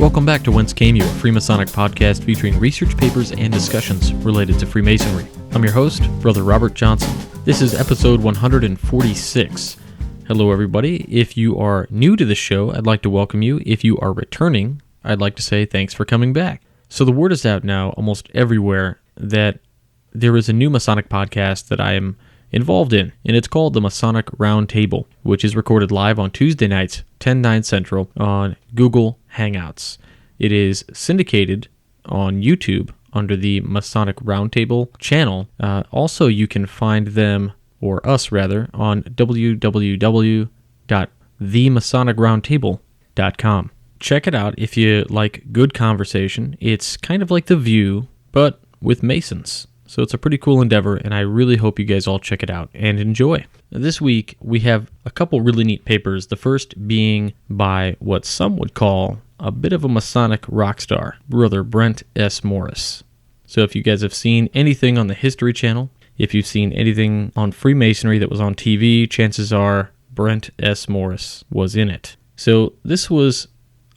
Welcome back to Whence, a Freemasonic podcast featuring research papers and discussions related to Freemasonry. I'm your host, Brother Robert Johnson. This is episode 146. Hello, everybody. If you are new to the show, I'd like to welcome you. If you are returning, I'd like to say thanks for coming back. So the word is out now almost everywhere that there is a new Masonic podcast that I am involved in, and it's called the Masonic Roundtable, which is recorded live on Tuesday nights, 10/9 Central, on Google Hangouts. It is syndicated on YouTube under the Masonic Roundtable channel. Also, you can find them, or us rather, on www.themasonigroundtable.com. Check it out if you like good conversation. It's kind of like The View, but with Masons. So it's a pretty cool endeavor, and I really hope you guys all check it out and enjoy. This week, we have a couple really neat papers, the first being by what some would call a bit of a Masonic rock star, Brother Brent S. Morris. So if you guys have seen anything on the History Channel, if you've seen anything on Freemasonry that was on TV, chances are Brent S. Morris was in it. So this was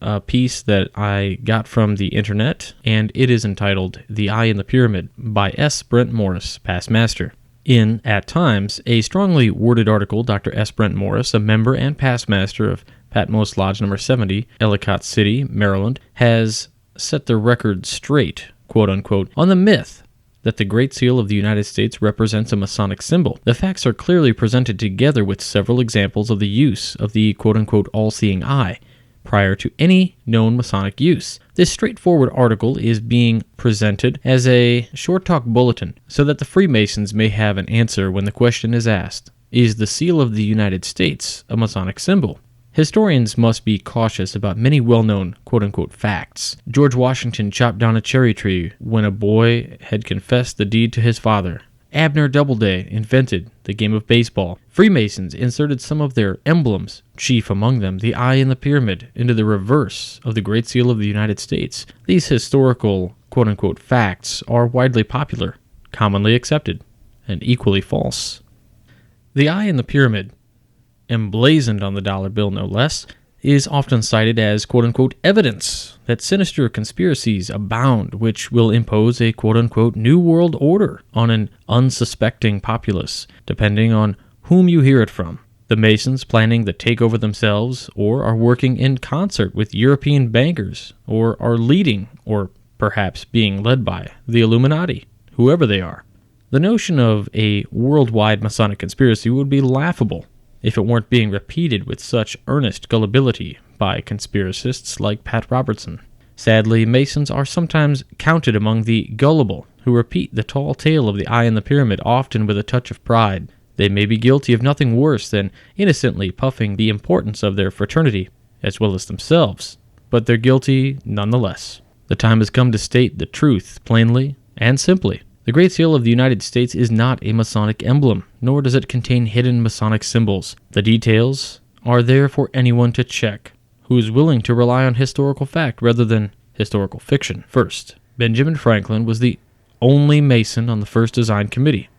a piece that I got from the internet, and it is entitled The Eye in the Pyramid by S. Brent Morris, past master. In, at times, a strongly worded article, Dr. S. Brent Morris, a member and past master of Patmos Lodge No. 70, Ellicott City, Maryland, has set the record straight, quote-unquote, on the myth that the Great Seal of the United States represents a Masonic symbol. The facts are clearly presented together with several examples of the use of the quote-unquote all-seeing eye, prior to any known Masonic use. This straightforward article is being presented as a short talk bulletin so that the Freemasons may have an answer when the question is asked, is the seal of the United States a Masonic symbol? Historians must be cautious about many well-known quote-unquote facts. George Washington chopped down a cherry tree when a boy had confessed the deed to his father. Abner Doubleday invented the game of baseball. Freemasons inserted some of their emblems, chief among them the eye in the pyramid, into the reverse of the Great Seal of the United States. These historical quote-unquote facts are widely popular, commonly accepted, and equally false. The eye in the pyramid, emblazoned on the dollar bill no less, is often cited as quote-unquote evidence that sinister conspiracies abound which will impose a quote-unquote new world order on an unsuspecting populace, depending on whom you hear it from. The Masons planning the takeover themselves, or are working in concert with European bankers, or are leading, or perhaps being led by, the Illuminati, whoever they are. The notion of a worldwide Masonic conspiracy would be laughable if it weren't being repeated with such earnest gullibility by conspiracists like Pat Robertson. Sadly, Masons are sometimes counted among the gullible, who repeat the tall tale of the eye in the pyramid, often with a touch of pride. They may be guilty of nothing worse than innocently puffing the importance of their fraternity, as well as themselves, but they're guilty nonetheless. The time has come to state the truth plainly and simply. The Great Seal of the United States is not a Masonic emblem, nor does it contain hidden Masonic symbols. The details are there for anyone to check, who is willing to rely on historical fact rather than historical fiction. First, Benjamin Franklin was the only Mason on the first design committee,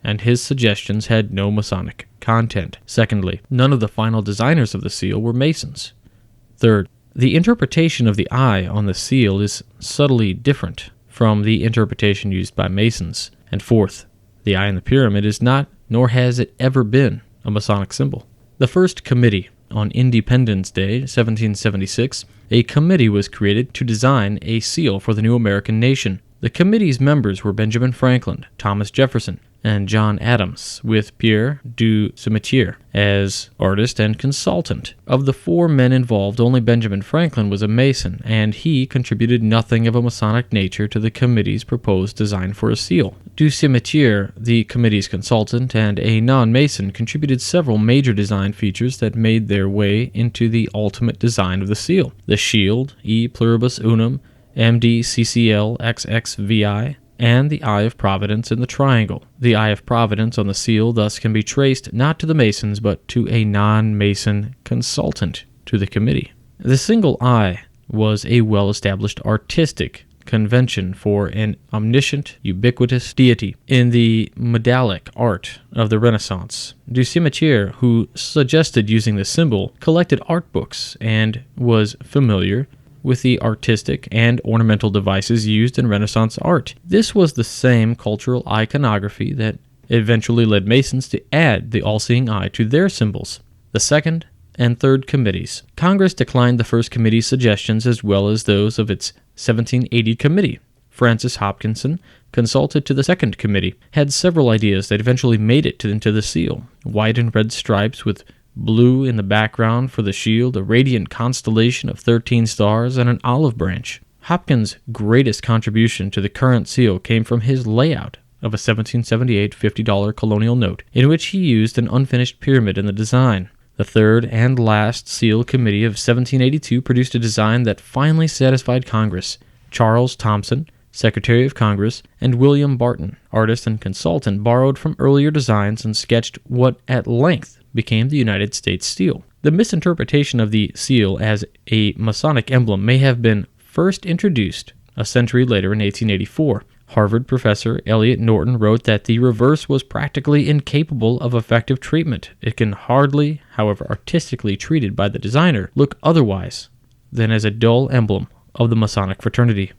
and his suggestions had no Masonic content. Secondly, none of the final designers of the seal were Masons. Third, the interpretation of the eye on the seal is subtly different from the interpretation used by Masons. And fourth, the eye in the pyramid is not, nor has it ever been, a Masonic symbol. The first committee, on Independence Day, 1776, a committee was created to design a seal for the new American nation. The committee's members were Benjamin Franklin, Thomas Jefferson, and John Adams, with Pierre du Cimetière as artist and consultant. Of the four men involved, only Benjamin Franklin was a Mason, and he contributed nothing of a Masonic nature to the committee's proposed design for a seal. Du Cimetière, the committee's consultant and a non-Mason, contributed several major design features that made their way into the ultimate design of the seal. The shield, E pluribus unum, MDCCL XXVI, and the Eye of Providence in the triangle. The Eye of Providence on the seal thus can be traced not to the Masons, but to a non-Mason consultant to the committee. The single eye was a well-established artistic convention for an omniscient, ubiquitous deity in the medallic art of the Renaissance. Du Cimetière, who suggested using the symbol, collected art books and was familiar with the artistic and ornamental devices used in Renaissance art. This was the same cultural iconography that eventually led Masons to add the all-seeing eye to their symbols. The second and third committees. Congress declined the first committee's suggestions as well as those of its 1780 committee. Francis Hopkinson, consulted to the second committee, had several ideas that eventually made it into the seal. White and red stripes with blue in the background for the shield, a radiant constellation of 13 stars, and an olive branch. Hopkins' greatest contribution to the current seal came from his layout of a 1778 $50 colonial note, in which he used an unfinished pyramid in the design. The third and last seal committee of 1782 produced a design that finally satisfied Congress. Charles Thomson, Secretary of Congress, and William Barton, artist and consultant, borrowed from earlier designs and sketched what at length became the United States seal. The misinterpretation of the seal as a Masonic emblem may have been first introduced a century later in 1884. Harvard professor Eliot Norton wrote that the reverse was practically incapable of effective treatment. It can hardly, however artistically treated by the designer, look otherwise than as a dull emblem of the Masonic fraternity.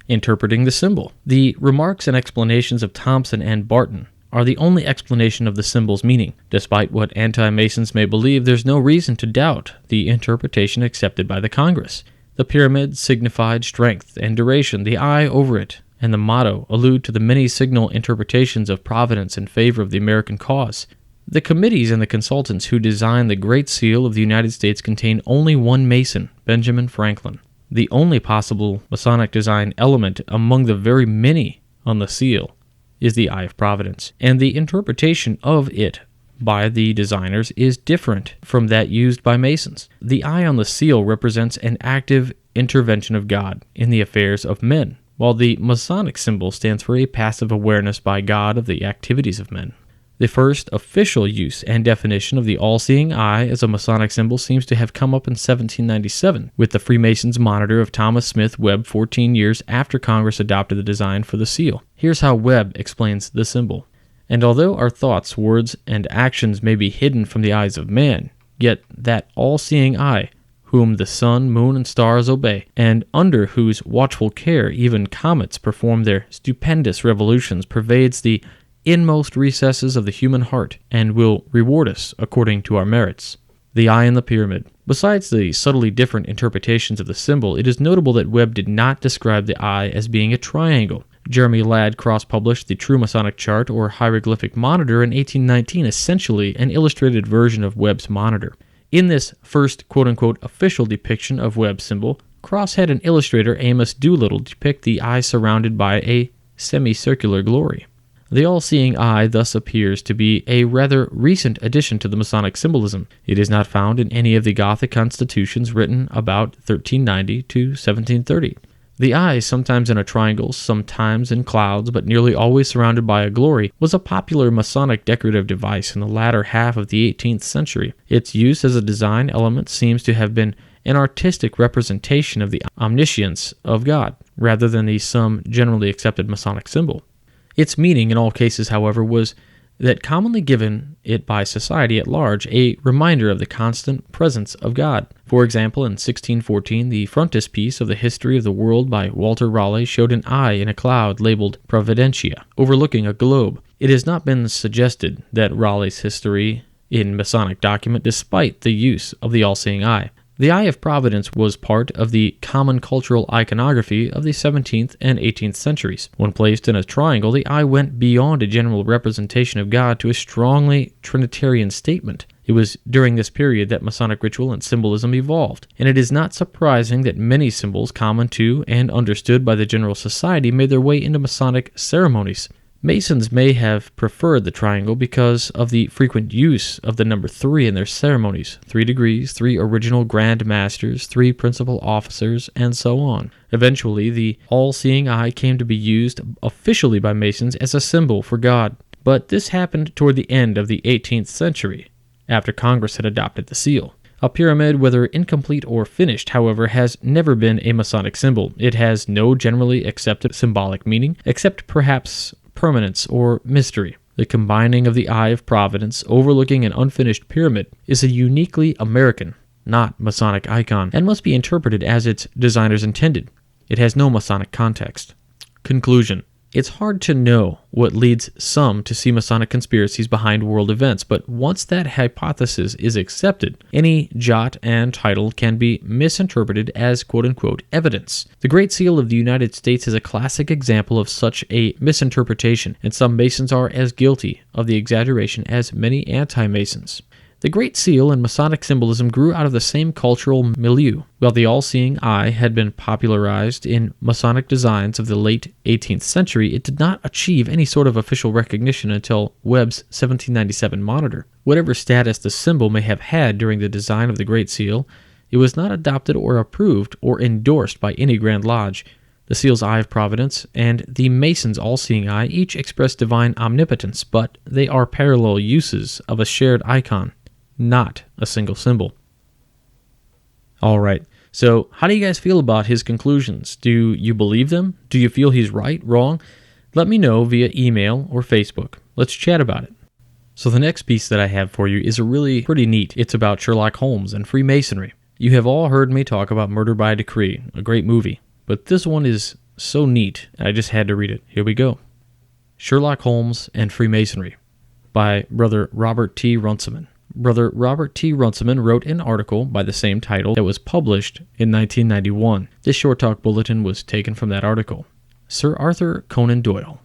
Interpreting the symbol. The remarks and explanations of Thomson and Barton are the only explanation of the symbol's meaning. Despite what anti-Masons may believe, there's no reason to doubt the interpretation accepted by the Congress. The pyramid signified strength and duration, the eye over it, and the motto allude to the many signal interpretations of providence in favor of the American cause. The committees and the consultants who designed the Great Seal of the United States contain only one Mason, Benjamin Franklin. The only possible Masonic design element among the very many on the seal is the Eye of Providence, and the interpretation of it by the designers is different from that used by Masons. The eye on the seal represents an active intervention of God in the affairs of men, while the Masonic symbol stands for a passive awareness by God of the activities of men. The first official use and definition of the all-seeing eye as a Masonic symbol seems to have come up in 1797 with the Freemasons' monitor of Thomas Smith Webb 14 years after Congress adopted the design for the seal. Here's how Webb explains the symbol. And although our thoughts, words, and actions may be hidden from the eyes of man, yet that all-seeing eye, whom the sun, moon, and stars obey, and under whose watchful care even comets perform their stupendous revolutions, pervades the inmost recesses of the human heart, and will reward us according to our merits. The eye in the pyramid. Besides the subtly different interpretations of the symbol, it is notable that Webb did not describe the eye as being a triangle. Jeremy Ladd cross-published the True Masonic Chart or Hieroglyphic Monitor in 1819, essentially an illustrated version of Webb's monitor. In this first quote-unquote official depiction of Webb's symbol, crosshead and illustrator Amos Doolittle depict the eye surrounded by a semicircular glory. The all-seeing eye thus appears to be a rather recent addition to the Masonic symbolism. It is not found in any of the Gothic constitutions written about 1390 to 1730. The eye, sometimes in a triangle, sometimes in clouds, but nearly always surrounded by a glory, was a popular Masonic decorative device in the latter half of the 18th century. Its use as a design element seems to have been an artistic representation of the omniscience of God, rather than the some generally accepted Masonic symbol. Its meaning in all cases, however, was that commonly given it by society at large, a reminder of the constant presence of God. For example, in 1614, the frontispiece of the History of the World by Walter Raleigh showed an eye in a cloud labeled Providentia, overlooking a globe. It has not been suggested that Raleigh's history in Masonic document despite the use of the all-seeing eye. The Eye of Providence was part of the common cultural iconography of the 17th and 18th centuries. When placed in a triangle, the eye went beyond a general representation of God to a strongly Trinitarian statement. It was during this period that Masonic ritual and symbolism evolved, and it is not surprising that many symbols common to and understood by the general society made their way into Masonic ceremonies. Masons may have preferred the triangle because of the frequent use of the number 3 in their ceremonies: 3 degrees, 3 original Grand Masters, 3 principal officers, and so on. Eventually, the all-seeing eye came to be used officially by Masons as a symbol for God, but this happened toward the end of the 18th century, after Congress had adopted the seal. A pyramid, whether incomplete or finished, however, has never been a Masonic symbol. It has no generally accepted symbolic meaning, except perhaps permanence or mystery. The combining of the Eye of Providence overlooking an unfinished pyramid is a uniquely American not Masonic icon, and must be interpreted as its designers intended. It has no Masonic context. Conclusion. It's hard to know what leads some to see Masonic conspiracies behind world events, but once that hypothesis is accepted, any jot and title can be misinterpreted as quote-unquote evidence. The Great Seal of the United States is a classic example of such a misinterpretation, and some Masons are as guilty of the exaggeration as many anti-Masons. The Great Seal and Masonic symbolism grew out of the same cultural milieu. While the all-seeing eye had been popularized in Masonic designs of the late 18th century, it did not achieve any sort of official recognition until Webb's 1797 monitor. Whatever status the symbol may have had during the design of the Great Seal, it was not adopted or approved or endorsed by any Grand Lodge. The Seal's Eye of Providence and the Mason's all-seeing eye each express divine omnipotence, but they are parallel uses of a shared icon, not a single symbol. Alright, so how do you guys feel about his conclusions? Do you believe them? Do you feel he's right, wrong? Let me know via email or Facebook. Let's chat about it. So the next piece that I have for you is really pretty neat. It's about Sherlock Holmes and Freemasonry. You have all heard me talk about Murder by Decree, a great movie, but this one is so neat, I just had to read it. Here we go. Sherlock Holmes and Freemasonry by Brother Robert T. Runciman. Brother Robert T. Runciman wrote an article by the same title that was published in 1991. This short talk bulletin was taken from that article. Sir Arthur Conan Doyle.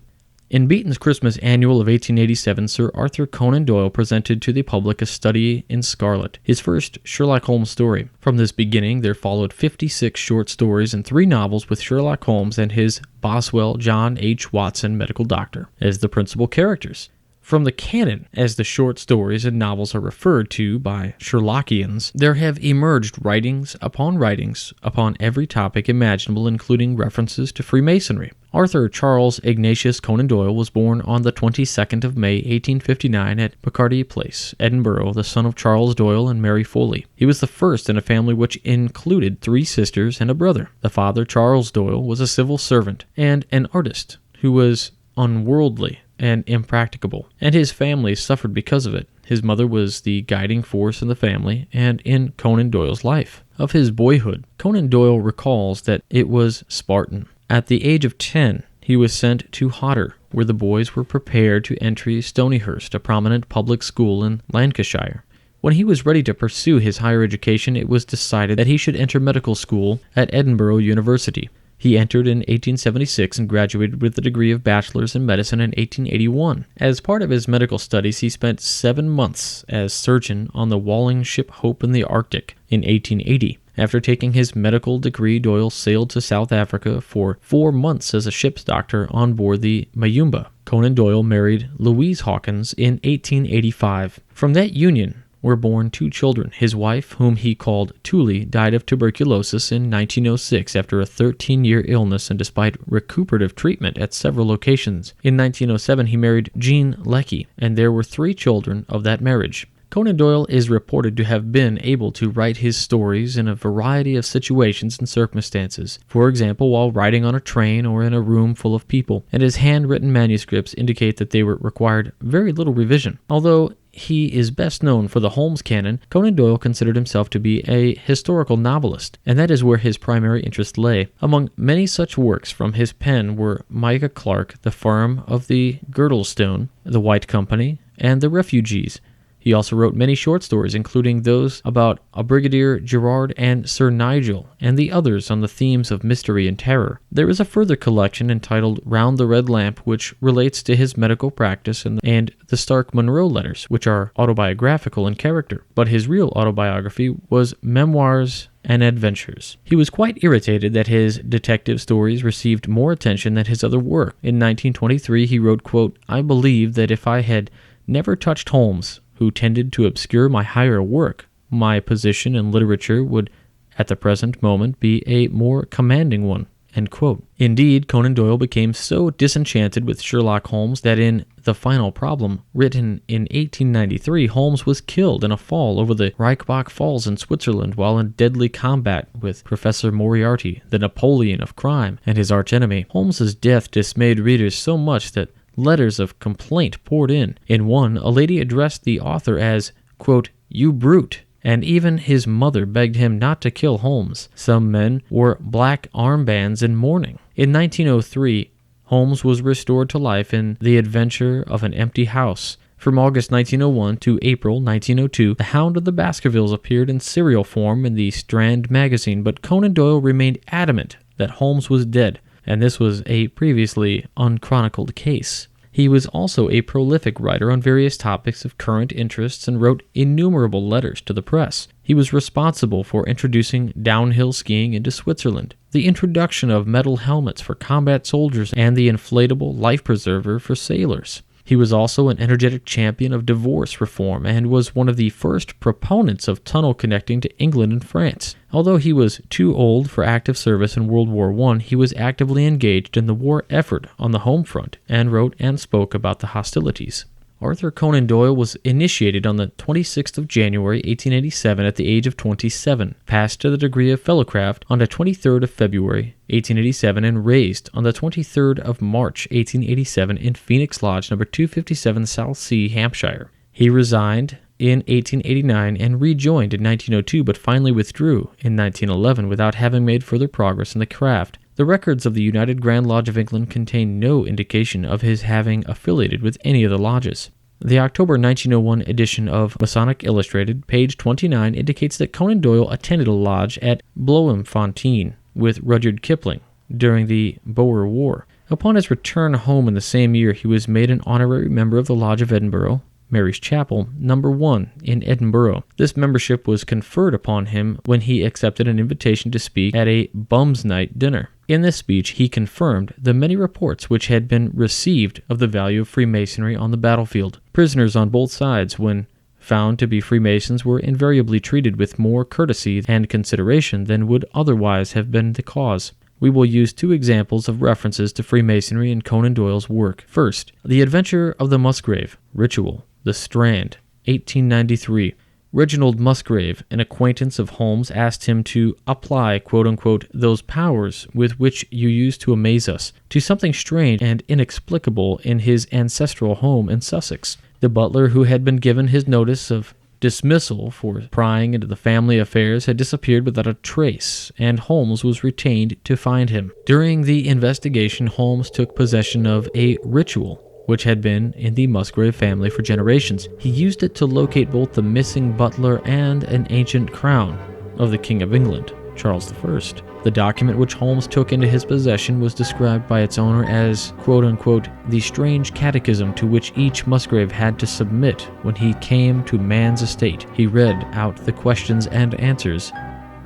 In Beaton's Christmas Annual of 1887, Sir Arthur Conan Doyle presented to the public A Study in Scarlet, his first Sherlock Holmes story. From this beginning, there followed 56 short stories and 3 novels with Sherlock Holmes and his Boswell John H. Watson, medical doctor, as the principal characters. From the canon, as the short stories and novels are referred to by Sherlockians, there have emerged writings upon every topic imaginable, including references to Freemasonry. Arthur Charles Ignatius Conan Doyle was born on the 22nd of May, 1859 at Picardy Place, Edinburgh, the son of Charles Doyle and Mary Foley. He was the first in a family which included 3 sisters and a brother. The father, Charles Doyle, was a civil servant and an artist who was unworldly and impracticable, and his family suffered because of it. His mother was the guiding force in the family and in Conan Doyle's life. Of his boyhood, Conan Doyle recalls that it was Spartan. At the age of 10, he was sent to Hodder, where the boys were prepared to enter Stonyhurst, a prominent public school in Lancashire. When he was ready to pursue his higher education, it was decided that he should enter medical school at Edinburgh University. He entered in 1876 and graduated with a degree of bachelor's in medicine in 1881. As part of his medical studies, he spent 7 months as surgeon on the Walling ship Hope in the Arctic in 1880. After taking his medical degree, Doyle sailed to South Africa for 4 months as a ship's doctor on board the Mayumba. Conan Doyle married Louise Hawkins in 1885. From that union were born 2 children. His wife, whom he called Tully, died of tuberculosis in 1906 after a 13-year illness and despite recuperative treatment at several locations. In 1907, he married Jean Leckie, and there were 3 children of that marriage. Conan Doyle is reported to have been able to write his stories in a variety of situations and circumstances. For example, while riding on a train or in a room full of people, and his handwritten manuscripts indicate that they required very little revision. Although he is best known for the Holmes canon, Conan Doyle considered himself to be a historical novelist, and that is where his primary interest lay. Among many such works from his pen were Micah Clarke, The Farm of the Girdlestone, The White Company, and The Refugees. He also wrote many short stories, including those about a Brigadier Gerard and Sir Nigel, and the others on the themes of mystery and terror. There is a further collection entitled Round the Red Lamp, which relates to his medical practice, and the Stark Munro letters, which are autobiographical in character. But his real autobiography was Memoirs and Adventures. He was quite irritated that his detective stories received more attention than his other work. In 1923, he wrote, quote, "I believe that if I had never touched Holmes, who tended to obscure my higher work, my position in literature would at the present moment be a more commanding one." End quote. Indeed, Conan Doyle became so disenchanted with Sherlock Holmes that in The Final Problem, written in 1893, Holmes was killed in a fall over the Reichbach Falls in Switzerland while in deadly combat with Professor Moriarty, the Napoleon of crime, and his archenemy. Holmes's death dismayed readers so much that letters of complaint poured in. In one, a lady addressed the author as, quote, "You brute," and even his mother begged him not to kill Holmes. Some men wore black armbands in mourning. In 1903, Holmes was restored to life in The Adventure of an Empty House. From August 1901 to April 1902, The Hound of the Baskervilles appeared in serial form in the Strand magazine, but Conan Doyle remained adamant that Holmes was dead, and this was a previously unchronicled case. He was also a prolific writer on various topics of current interests and wrote innumerable letters to the press. He was responsible for introducing downhill skiing into Switzerland, the introduction of metal helmets for combat soldiers, and the inflatable life preserver for sailors. He was also an energetic champion of divorce reform and was one of the first proponents of tunnel connecting to England and France. Although he was too old for active service in World War I, he was actively engaged in the war effort on the home front and wrote and spoke about the hostilities. Arthur Conan Doyle was initiated on the 26th of January, 1887 at the age of 27, passed to the degree of Fellowcraft on the 23rd of February, 1887, and raised on the 23rd of March, 1887 in Phoenix Lodge, number 257 South Sea, Hampshire. He resigned in 1889 and rejoined in 1902, but finally withdrew in 1911 without having made further progress in the craft. The records of the United Grand Lodge of England contain no indication of his having affiliated with any of the lodges. The October 1901 edition of Masonic Illustrated, page 29, indicates that Conan Doyle attended a lodge at Bloemfontein with Rudyard Kipling during the Boer War. Upon his return home in the same year, he was made an honorary member of the Lodge of Edinburgh, Mary's Chapel, number 1 in Edinburgh. This membership was conferred upon him when he accepted an invitation to speak at a Bums Night dinner. In this speech, he confirmed the many reports which had been received of the value of Freemasonry on the battlefield. Prisoners on both sides, when found to be Freemasons, were invariably treated with more courtesy and consideration than would otherwise have been the cause. We will use 2 examples of references to Freemasonry in Conan Doyle's work. First, The Adventure of the Musgrave, Ritual, The Strand, 1893. Reginald Musgrave, an acquaintance of Holmes, asked him to apply, quote-unquote, those powers with which you used to amaze us, to something strange and inexplicable in his ancestral home in Sussex. The butler who had been given his notice of dismissal for prying into the family affairs had disappeared without a trace, and Holmes was retained to find him. During the investigation, Holmes took possession of a ritual which had been in the Musgrave family for generations. He used it to locate both the missing butler and an ancient crown of the King of England, Charles I. The document which Holmes took into his possession was described by its owner as, quote-unquote, the strange catechism to which each Musgrave had to submit when he came to man's estate. He read out the questions and answers.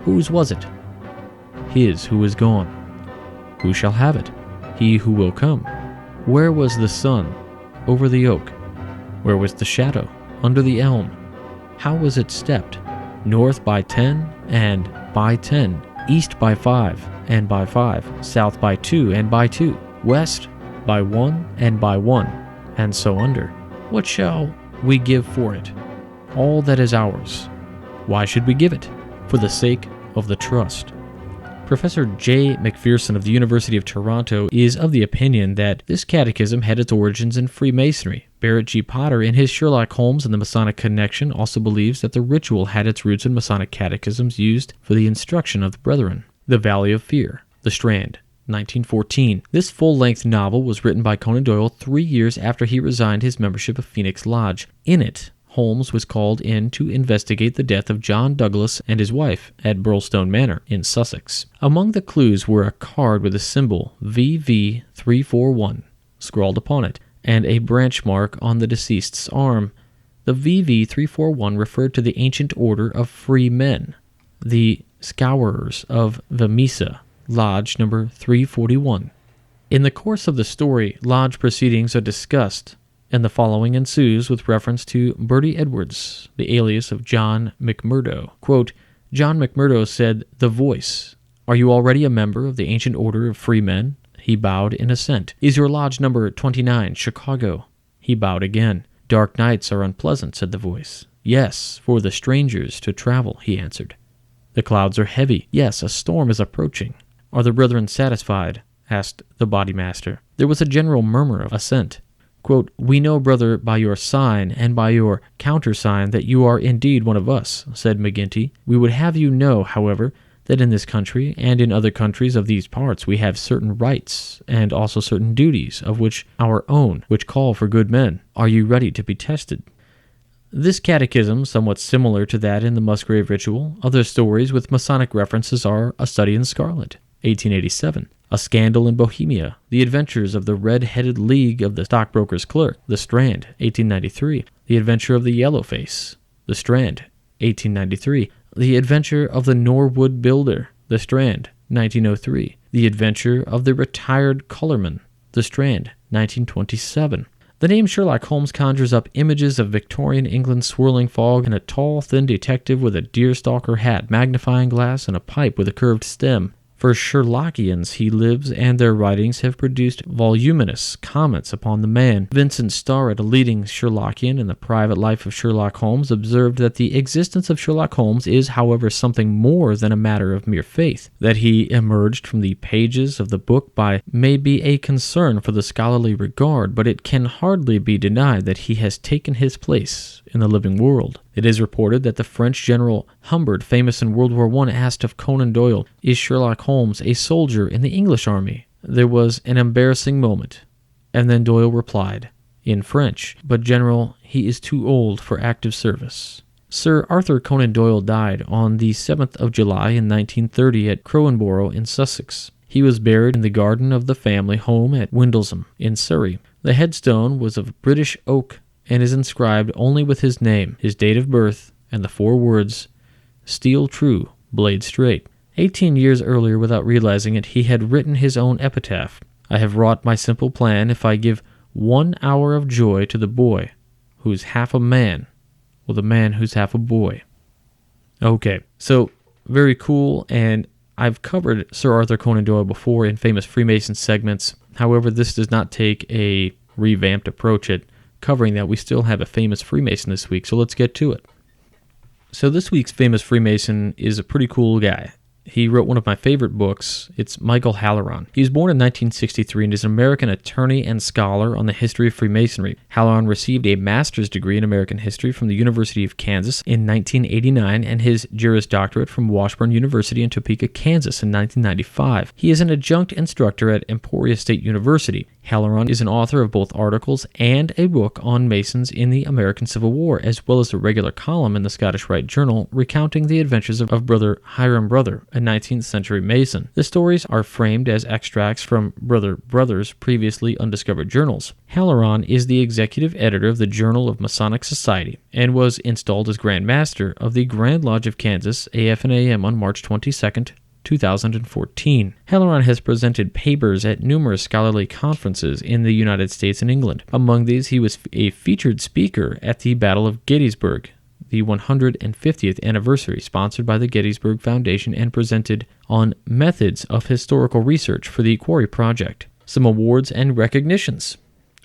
Whose was it? His who is gone. Who shall have it? He who will come. Where was the sun? Over the oak. Where was the shadow? Under the elm. How was it stepped? North by 10 and by 10. East by 5 and by 5. South by 2 and by 2. West by 1 and by 1. And so under. What shall we give for it? All that is ours. Why should we give it? For the sake of the trust. Professor J. McPherson of the University of Toronto is of the opinion that this catechism had its origins in Freemasonry. Barrett G. Potter, in his Sherlock Holmes and the Masonic Connection, also believes that the ritual had its roots in Masonic catechisms used for the instruction of the brethren. The Valley of Fear, The Strand, 1914. This full-length novel was written by Conan Doyle 3 years after he resigned his membership of Phoenix Lodge. In it, Holmes was called in to investigate the death of John Douglas and his wife at Burlstone Manor in Sussex. Among the clues were a card with a symbol VV341 scrawled upon it, and a branch mark on the deceased's arm. The VV341 referred to the ancient order of free men, the Scourers of Vemisa, Lodge number 341. In the course of the story, lodge proceedings are discussed, and the following ensues with reference to Bertie Edwards, the alias of John McMurdo. Quote, John McMurdo said, "The Voice. Are you already a member of the ancient order of free men?" He bowed in assent. "Is your lodge number 29, Chicago?" He bowed again. "Dark nights are unpleasant," said the voice. "Yes, for the strangers to travel," he answered. "The clouds are heavy. Yes, a storm is approaching." "Are the brethren satisfied?" asked the bodymaster. There was a general murmur of assent. Quote, "We know, brother, by your sign and by your countersign that you are indeed one of us," said McGinty. "We would have you know, however, that in this country and in other countries of these parts we have certain rights and also certain duties, of which our own, which call for good men. Are you ready to be tested?" This catechism, somewhat similar to that in the Musgrave Ritual. Other stories with Masonic references are A Study in Scarlet, 1887, A Scandal in Bohemia, The Adventures of the Red-Headed League of the Stockbroker's Clerk, The Strand, 1893, The Adventure of the Yellowface, The Strand, 1893, The Adventure of the Norwood Builder, The Strand, 1903, The Adventure of the Retired Colorman, The Strand, 1927. The name Sherlock Holmes conjures up images of Victorian England swirling fog and a tall, thin detective with a deerstalker hat, magnifying glass, and a pipe with a curved stem. For Sherlockians he lives, and their writings have produced voluminous comments upon the man. Vincent Starrett, a leading Sherlockian in the private life of Sherlock Holmes, observed that the existence of Sherlock Holmes is, however, something more than a matter of mere faith. That he emerged from the pages of the book may be a concern for the scholarly regard, but it can hardly be denied that he has taken his place in the living world. It is reported that the French General Humbert, famous in World War I, asked of Conan Doyle, "Is Sherlock Holmes a soldier in the English army?" There was an embarrassing moment, and then Doyle replied, in French, "But General, he is too old for active service." Sir Arthur Conan Doyle died on the 7th of July in 1930 at Crowinborough in Sussex. He was buried in the garden of the family home at Windlesham in Surrey. The headstone was of British oak and is inscribed only with his name, his date of birth, and the 4 words, "Steel true, blade straight." 18 years earlier, without realizing it, he had written his own epitaph. "I have wrought my simple plan. If I give 1 hour of joy to the boy who's half a man, or the man who's half a boy." Okay, so very cool, and I've covered Sir Arthur Conan Doyle before in Famous Freemason segments. However, this does not take a revamped approach at covering that. We still have a famous Freemason this week, so let's get to it. So this week's famous Freemason is a pretty cool guy. He wrote one of my favorite books. It's Michael Halloran. He was born in 1963 and is an American attorney and scholar on the history of Freemasonry. Halloran received a master's degree in American history from the University of Kansas in 1989 and his Juris Doctorate from Washburn University in Topeka, Kansas in 1995. He is an adjunct instructor at Emporia State University. Halloran is an author of both articles and a book on Masons in the American Civil War, as well as a regular column in the Scottish Rite Journal recounting the adventures of Brother Hiram Brother, a 19th century Mason. The stories are framed as extracts from Brother Brother's previously undiscovered journals. Halloran is the executive editor of the Journal of Masonic Society and was installed as Grand Master of the Grand Lodge of Kansas, AF&AM, on March 22nd, 2014. Halloran has presented papers at numerous scholarly conferences in the United States and England. Among these, he was a featured speaker at the Battle of Gettysburg, the 150th anniversary, sponsored by the Gettysburg Foundation, and presented on methods of historical research for the Quarry Project. Some awards and recognitions.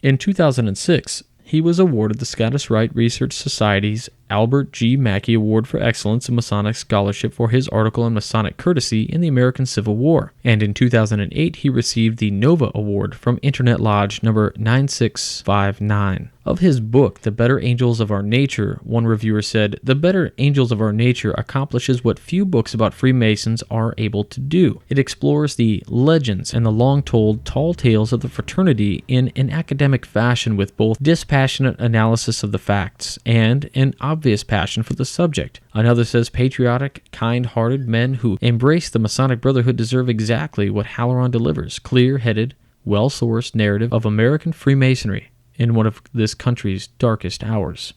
In 2006, he was awarded the Scottish Rite Research Society's Albert G. Mackey Award for Excellence in Masonic Scholarship for his article on Masonic Courtesy in the American Civil War. And in 2008, he received the Nova Award from Internet Lodge number 9659. Of his book, The Better Angels of Our Nature, one reviewer said, "The Better Angels of Our Nature accomplishes what few books about Freemasons are able to do. It explores the legends and the long-told tall tales of the fraternity in an academic fashion with both dispassionate analysis of the facts and an obvious passion for the subject." Another says, "Patriotic, kind-hearted men who embrace the Masonic Brotherhood deserve exactly what Halloran delivers, clear-headed, well-sourced narrative of American Freemasonry in one of this country's darkest hours."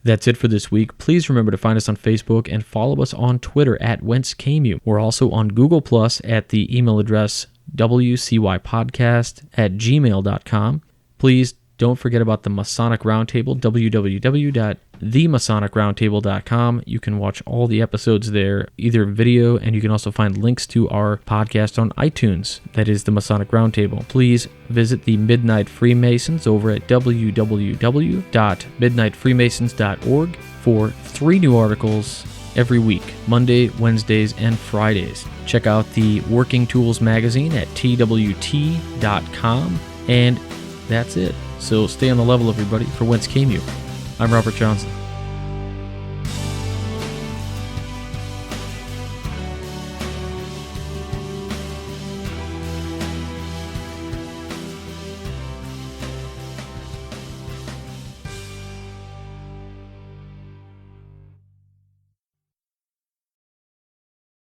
That's it for this week. Please remember to find us on Facebook and follow us on Twitter at Whence. We're also on Google Plus at the email address wcypodcast@gmail.com. Please don't forget about the Masonic Roundtable, www.themasonic.roundtable.com. You can watch all the episodes there, either video, and you can also find links to our podcast on iTunes. That is the Masonic Roundtable. Please visit the Midnight Freemasons over at www.midnightfreemasons.org for 3 new articles every week, Monday, Wednesdays, and Fridays. Check out the Working Tools magazine at twt.com, and that's it. So stay on the level, everybody. For Whence Came You, I'm Robert Johnson.